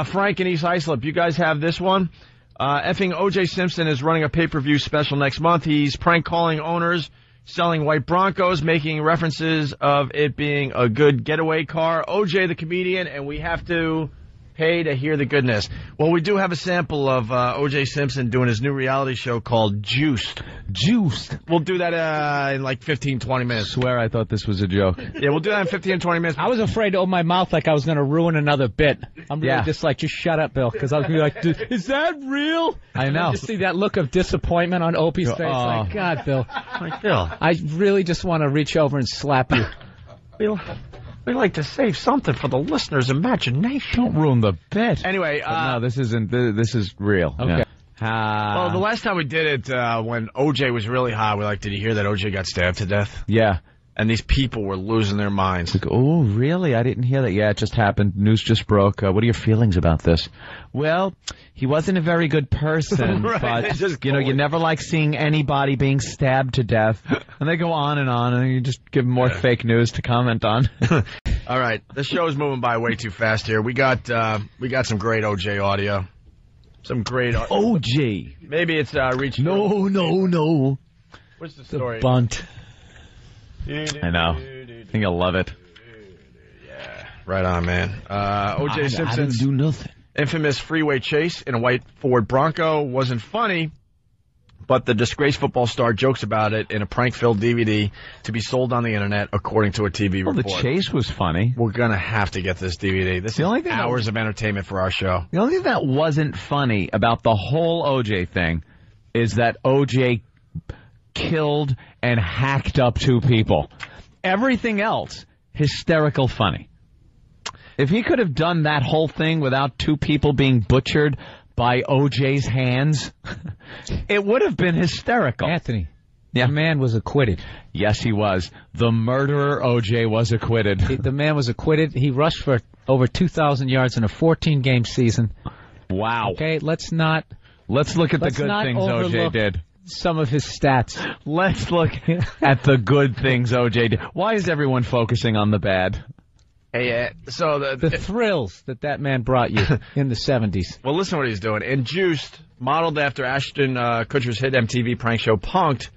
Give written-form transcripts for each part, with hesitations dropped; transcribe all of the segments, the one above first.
Frank and East Islip, you guys have this one. Effing O.J. Simpson is running a pay-per-view special next month. He's prank calling owners, selling white Broncos, making references of it being a good getaway car. O.J. the comedian, and we have to pay to hear the goodness. Well, we do have a sample of O.J. Simpson doing his new reality show called Juiced. Juiced. We'll do that in like 15, 20 minutes. I swear I thought this was a joke. Yeah, we'll do that in 15, 20 minutes. I was afraid to open my mouth like I was going to ruin another bit. I'm really just shut up, Bill, because I was going to be like, is that real? I know. Just see that look of disappointment on Opie's face. Like, God, Bill. Like, Bill. I really just want to reach over and slap you. Bill. We like to save something for the listener's imagination. Don't ruin the bit. Anyway, no, this isn't. This is real. Okay. Yeah. Well, the last time we did it, when OJ was really hot, we're like, did you hear that OJ got stabbed to death? Yeah. And these people were losing their minds. Like, oh, really? I didn't hear that. Yeah, it just happened. News just broke. What are your feelings about this? Well, he wasn't a very good person, right. But, you never like seeing anybody being stabbed to death. And they go on, and you just give them more fake news to comment on. All right. The show's moving by way too fast here. We got some great OJ audio. Some great OJ. Maybe it's reaching. No. What's the story? Bunt. I know. I think you'll love it. Yeah. Right on, man. O.J. Simpson's do nothing. Infamous freeway chase in a white Ford Bronco wasn't funny, but the disgraced football star jokes about it in a prank-filled DVD to be sold on the internet, according to a TV report. The chase was funny. We're going to have to get this DVD. This is hours of entertainment for our show. The only thing that wasn't funny about the whole O.J. thing is that O.J. killed and hacked up 2 people. Everything else, hysterical funny. If he could have done that whole thing without 2 people being butchered by O.J.'s hands, it would have been hysterical. Anthony, the man was acquitted. Yes, he was. The murderer O.J. was acquitted. The man was acquitted. He rushed for over 2,000 yards in a 14-game season. Wow. Okay, let's look at the good things O.J. did. Some of his stats. Let's look at the good things O.J. did. Why is everyone focusing on the bad? Hey, so the thrills that man brought you in the 70s. Well, listen to what he's doing. In Juiced, modeled after Ashton Kutcher's hit MTV prank show Punk'd,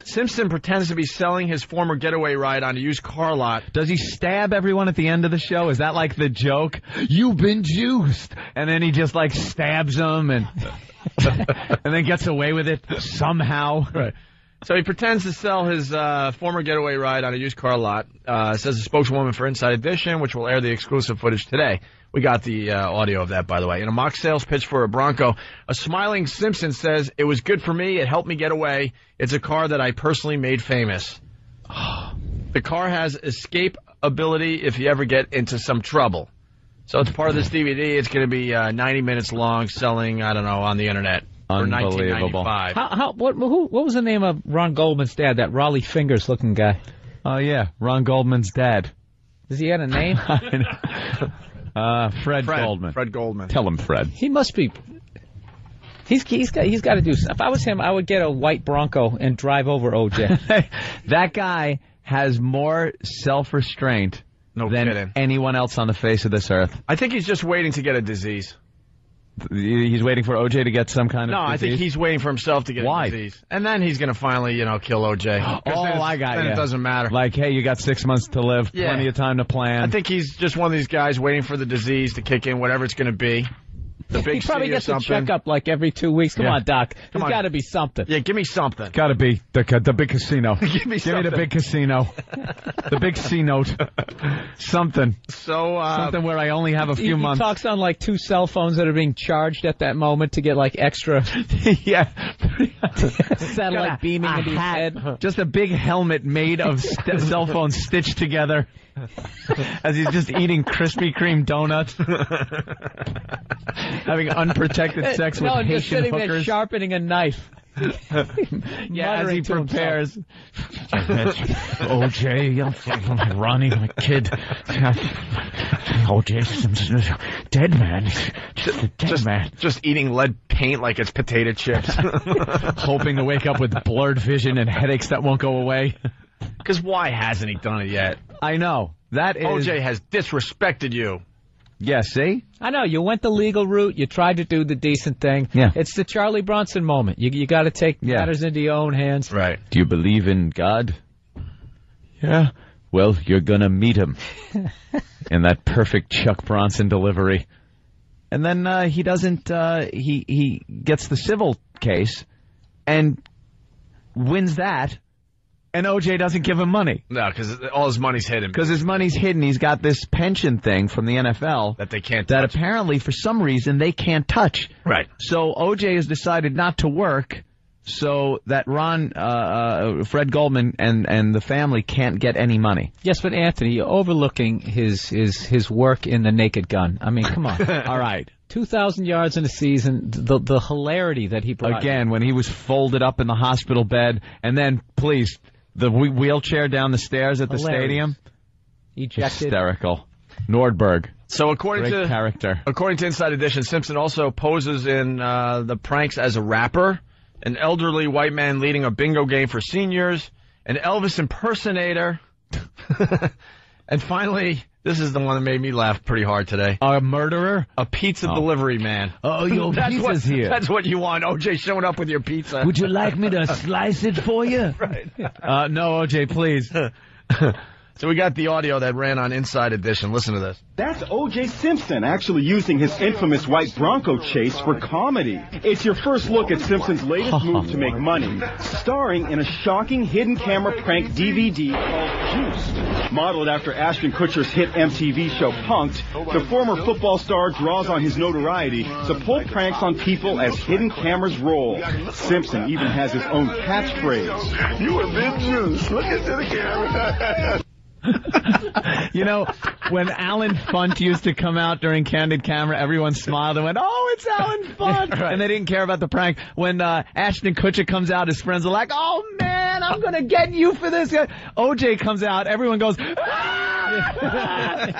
Simpson pretends to be selling his former getaway ride on a used car lot. Does he stab everyone at the end of the show? Is that like the joke? You've been juiced. And then he just stabs them and then gets away with it somehow. Right. So he pretends to sell his former getaway ride on a used car lot, says a spokeswoman for Inside Edition, which will air the exclusive footage today. We got the audio of that, by the way. In a mock sales pitch for a Bronco, a smiling Simpson says, "It was good for me. It helped me get away. It's a car that I personally made famous." The car has escape ability if you ever get into some trouble. So it's part of this DVD. It's going to be 90 minutes long, selling, I don't know, on the internet. Unbelievable. What was the name of Ron Goldman's dad, that Raleigh Fingers looking guy? Oh, yeah, Ron Goldman's dad. Does he have a name? Fred Goldman. Fred Goldman. Tell him, Fred. He must be. He's got to do something. If I was him, I would get a white Bronco and drive over OJ. That guy has more self-restraint than anyone else on the face of this earth. I think he's just waiting to get a disease. He's waiting for OJ to get some kind of disease? No, I think he's waiting for himself to get a disease. And then he's going to finally, kill OJ. I got you. Then it doesn't matter. Like, hey, you got 6 months to live. Yeah. Plenty of time to plan. I think he's just one of these guys waiting for the disease to kick in, whatever it's going to be. The big he probably gets a checkup like every 2 weeks. Come on, Doc. There's got to be something. Yeah, give me something. Got to be the big casino. Give me the big casino. The big C-note. Something. Something where I only have a few months. He talks on like 2 cell phones that are being charged at that moment to get like extra. Yeah. Satellite beaming into his head. Just a big helmet made of cell phones stitched together. As he's just eating Krispy Kreme donuts. Having unprotected sex with Haitian just sitting hookers. There sharpening a knife. Yeah, as he prepares. OJ, Ronnie, my kid. OJ Simpson, dead man. Man. Just eating lead paint like it's potato chips. Hoping to wake up with blurred vision and headaches that won't go away. Because why hasn't he done it yet? I know. That is... OJ has disrespected you. Yeah, see? I know, you went the legal route, you tried to do the decent thing. Yeah. It's the Charlie Bronson moment. You got to take matters into your own hands. Right. Do you believe in God? Yeah. Well, you're gonna meet him. In that perfect Chuck Bronson delivery. And then he doesn't, he gets the civil case and wins that, and O.J. doesn't give him money. No, because all his money's hidden. Because his money's hidden. He's got this pension thing from the NFL that they can't that touch. apparently, for some reason, they can't touch. Right. So O.J. has decided not to work so that Fred Goldman and the family can't get any money. Yes, but Anthony, you're overlooking his work in The Naked Gun. I mean, come on. All right. 2,000 yards in a season, the hilarity that he brought. Again, when he was folded up in the hospital bed, and then, please, the wheelchair down the stairs at the stadium. Ejected. Hysterical. Nordberg. So according to Inside Edition, Simpson also poses in the pranks as a rapper, an elderly white man leading a bingo game for seniors, an Elvis impersonator, and finally, this is the one that made me laugh pretty hard today. A murderer? A pizza delivery man. Oh, your pizza's here. That's what you want, O.J. showing up with your pizza. Would you like me to slice it for you? Right. No, O.J., please. So we got the audio that ran on Inside Edition. Listen to this. That's O.J. Simpson actually using his infamous white Bronco chase for comedy. It's your first look at Simpson's latest move to make money, starring in a shocking hidden camera prank DVD called Juiced. Modeled after Ashton Kutcher's hit MTV show Punk'd, the former football star draws on his notoriety to pull pranks on people as hidden cameras roll. Simpson even has his own catchphrase. You have been juiced. Look into the camera. You know, when Alan Funt used to come out during Candid Camera, everyone smiled and went, "Oh, it's Alan Funt," right. And they didn't care about the prank. When Ashton Kutcher comes out, his friends are like, "Oh man, I'm gonna get you for this." OJ comes out, everyone goes, "Ah!"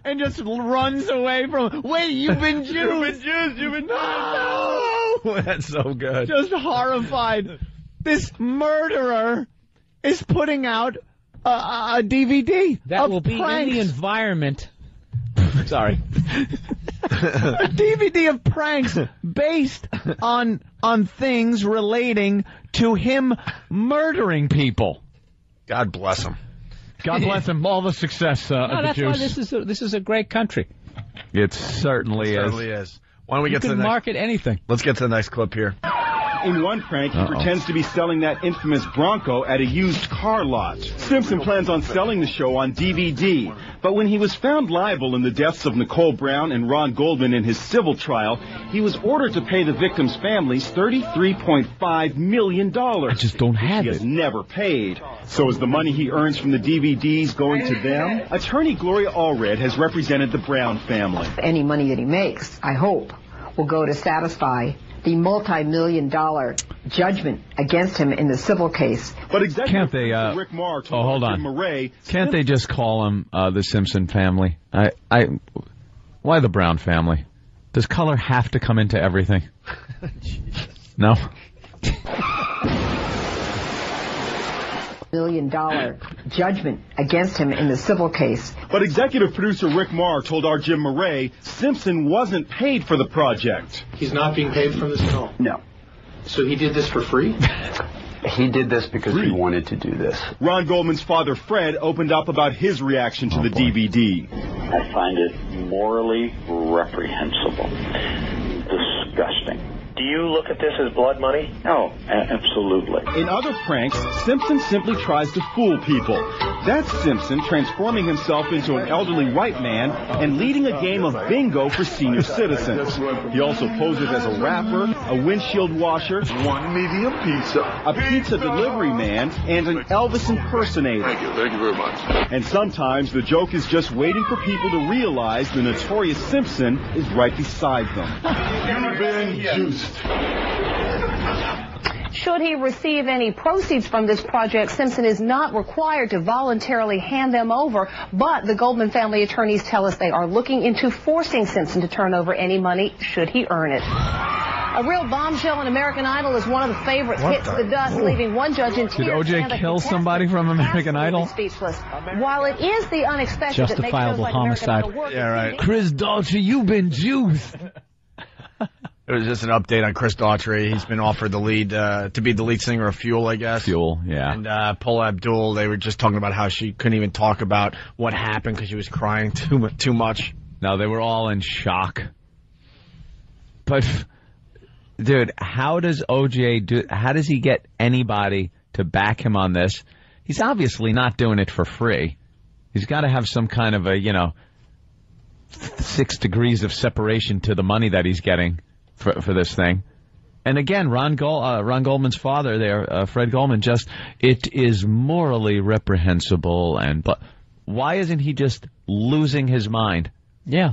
and just runs away from him. Wait, you've been juiced. You've been No! That's so good. Just horrified. This murderer is putting out a DVD that of will be pranks. in the environment. Sorry. A DVD of pranks based on things relating to him murdering people. God bless him. God bless him. All the success No, of that's the why juice. this is a great country. It certainly is. Why don't we get to the next? Market anything. Let's get to the next clip here. In one prank, he pretends to be selling that infamous Bronco at a used car lot. Simpson plans on selling the show on DVD, but when he was found liable in the deaths of Nicole Brown and Ron Goldman in his civil trial, he was ordered to pay the victims' families $33.5 million. I just don't have it. He has never paid. So is the money he earns from the DVDs going to them? Attorney Gloria Allred has represented the Brown family. Any money that he makes, I hope, will go to satisfy the multi-million-dollar judgment against him in the civil case. But exactly can't they? Rick Maher told hold on. Murray, can't they just call him the Simpson family? Why the Brown family? Does color have to come into everything? No. $1 million judgment against him in the civil case. But executive producer Rick Maher told our Jim Murray Simpson wasn't paid for the project. He's not being paid from this at all? No. So he did this for free? He did this because he wanted to do this. Ron Goldman's father, Fred, opened up about his reaction to the DVD. I find it morally reprehensible. Disgusting. Do you look at this as blood money? Oh, absolutely. In other pranks, Simpson simply tries to fool people. That's Simpson transforming himself into an elderly white man and leading a game of bingo for senior citizens. He also poses as a rapper, a windshield washer, one medium pizza, a pizza delivery man, and an Elvis impersonator. Thank you very much. And sometimes the joke is just waiting for people to realize the notorious Simpson is right beside them. You've been juiced. Should he receive any proceeds from this project, Simpson is not required to voluntarily hand them over, but the Goldman family attorneys tell us they are looking into forcing Simpson to turn over any money should he earn it. A real bombshell in American Idol is one of the favorites hits the dust, leaving one judge in tears. Did O.J. kill somebody from American Idol? Speechless. While it is the unexpected Justifiable that makes shows like homicide. American Idol work, Yeah, right. Chris Daughtry, you've been juiced. It was just an update on Chris Daughtry. He's been offered the lead to be the lead singer of Fuel, I guess. Fuel, yeah. And Paula Abdul, they were just talking about how she couldn't even talk about what happened because she was crying too much. No, they were all in shock. But, dude, how does O.J. how does he get anybody to back him on this? He's obviously not doing it for free. He's got to have some kind of a, 6 degrees of separation to the money that he's getting for this thing. And again, Ron Goldman's father there, Fred Goldman, it is morally reprehensible. But why isn't he just losing his mind? Yeah.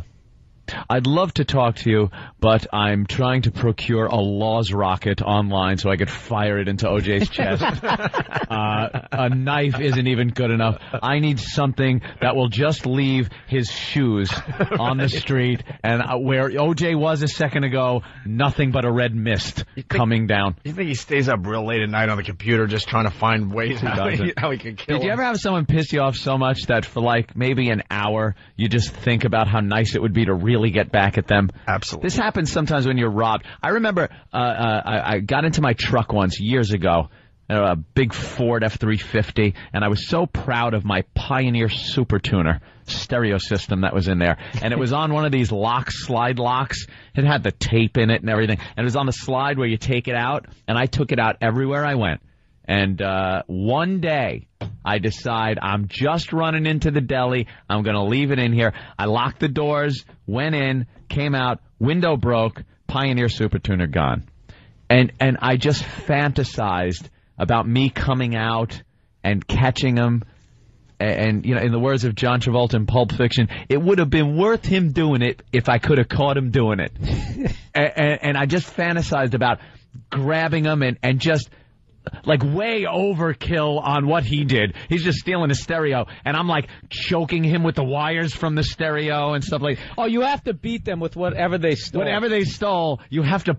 I'd love to talk to you, but I'm trying to procure a Laws rocket online so I could fire it into O.J.'s chest. A knife isn't even good enough. I need something that will just leave his shoes on the street, and where O.J. was a second ago, nothing but a red mist coming down. You think he stays up real late at night on the computer just trying to find ways how he can kill Did you him? ever have someone piss you off so much that for maybe an hour you just think about how nice it would be to really get back at them? Absolutely. This happens sometimes when you're robbed. I remember I got into my truck once years ago, a big Ford F-350, and I was so proud of my Pioneer Super Tuner stereo system that was in there. And it was on one of these slide locks. It had the tape in it and everything. And it was on the slide where you take it out, and I took it out everywhere I went. And one day, I decide I'm just running into the deli. I'm going to leave it in here. I locked the doors, went in, came out, window broke, Pioneer Super Tuner gone. And I just fantasized about me coming out and catching him. And in the words of John Travolta in Pulp Fiction, it would have been worth him doing it if I could have caught him doing it. and I just fantasized about grabbing him and just way overkill on what he did. He's just stealing a stereo, and I'm choking him with the wires from the stereo and stuff like. Oh, you have to beat them with whatever they stole. Whatever they stole, you have to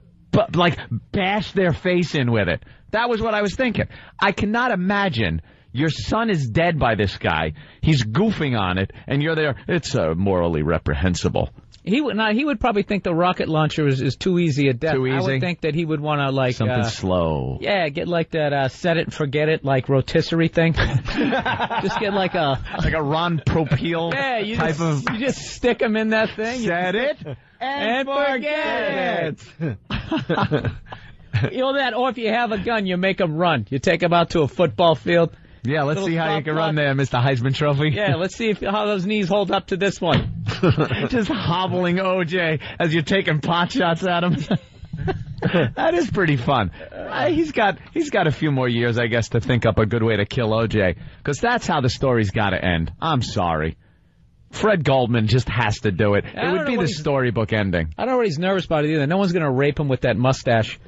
bash their face in with it. That was what I was thinking. I cannot imagine your son is dead by this guy. He's goofing on it, and you're there. It's morally reprehensible. He would probably think the rocket launcher is too easy a death. Too easy? I would think that he would want to something slow. Yeah, get that set it and forget it rotisserie thing. Just get a Ron Propeal type of. You just stick him in that thing. Set it and forget it. That, or if you have a gun, you make them run. You take them out to a football field. Yeah, let's see how you can run there, Mr. Heisman Trophy. Yeah, let's see how those knees hold up to this one. Just hobbling O.J. as you're taking pot shots at him. That is pretty fun. He's got a few more years, I guess, to think up a good way to kill O.J. Because that's how the story's got to end. I'm sorry. Fred Goldman just has to do it. It would be the storybook ending. I don't know what he's nervous about it either. No one's going to rape him with that mustache.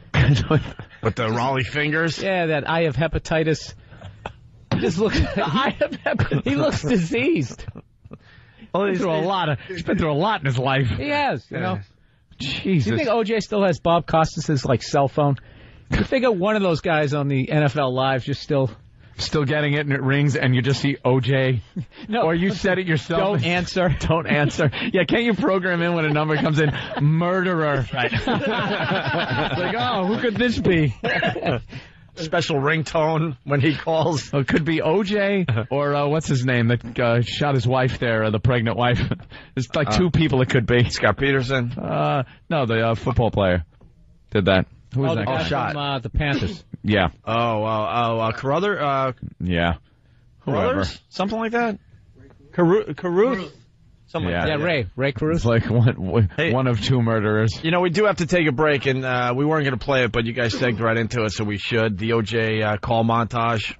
With the Raleigh fingers? Yeah, that I have hepatitis. He just looks. He looks diseased. Well, he's been through a lot in his life. He has, you know. Jesus. Do you think O.J. still has Bob Costas' cell phone? You figure one of those guys on the NFL Live just still getting it and it rings and you just see O.J. No, or you said it yourself. Don't answer. Don't answer. Yeah, can't you program in when a number comes in? Murderer. Right. It's who could this be? Special ringtone when he calls. It could be O.J. or what's his name that shot his wife there, the pregnant wife. There's two people it could be. Scott Peterson? No, the football player did that. Who was that guy? Shot. From the Panthers. Yeah. Carruthers? Yeah. Whoever. Something like that? Caruth. Something like that. Yeah, Ray Caruth. It's one of two murderers. We do have to take a break, and we weren't going to play it, but you guys segged right into it, so we should. The O.J. call montage.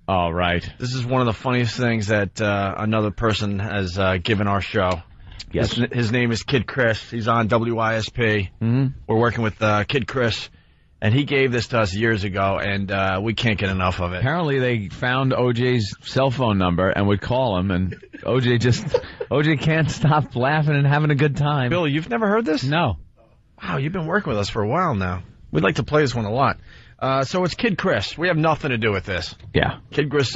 Oh, right. This is one of the funniest things that another person has given our show. Yes. His name is Kid Chris. He's on WISP. Mm-hmm. We're working with Kid Chris. And he gave this to us years ago, and we can't get enough of it. Apparently they found O.J.'s cell phone number and would call him, and O.J. can't stop laughing and having a good time. Bill, you've never heard this? No. Wow, you've been working with us for a while now. We'd like to play this one a lot. So it's Kid Chris. We have nothing to do with this. Yeah. Kid Chris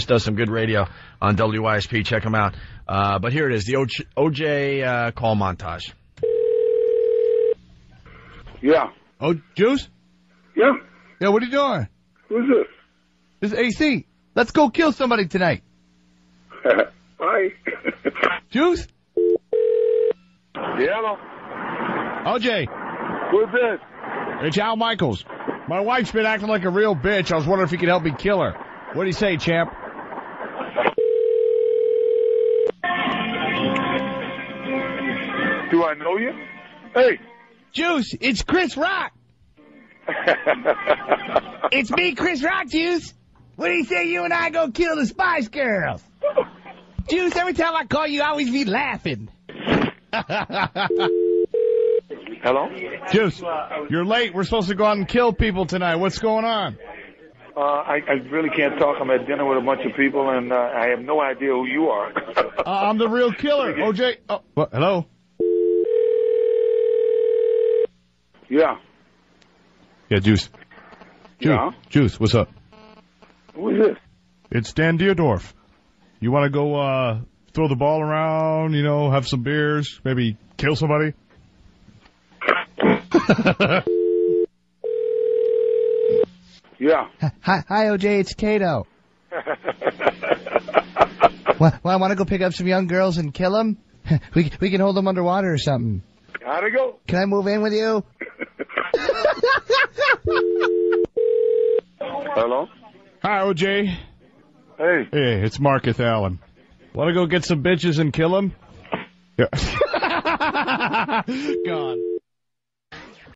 does some good radio on WYSP. Check him out. But here it is, the OJ call montage. Yeah. Oh, Juice? Yeah. Yeah, what are you doing? Who's this? This is AC. Let's go kill somebody tonight. Hi. Juice? Yeah, hello. OJ. Who's this? It's Al Michaels. My wife's been acting like a real bitch. I was wondering if you could help me kill her. What do you say, champ? Do I know you? Hey. Juice, it's Chris Rock. It's me, Chris Rock, Juice. What do you say you and I go kill the Spice Girls? Juice, every time I call you, I always be laughing. Hello? Juice, you're late. We're supposed to go out and kill people tonight. What's going on? I really can't talk. I'm at dinner with a bunch of people, and I have no idea who you are. I'm the real killer. OJ. Oh, what? Hello? Yeah. Yeah, Juice. Yeah? Juice, what's up? Who is this? It's Dan Dierdorf. You want to go throw the ball around, have some beers, maybe kill somebody? Yeah. Hi, OJ, it's Kato. I want to go pick up some young girls and kill them? We can hold them underwater or something. How'd it go? Can I move in with you? Hello? Hi, OJ. Hey. Hey, it's Marcus Allen. Want to go get some bitches and kill them? Yeah. Gone.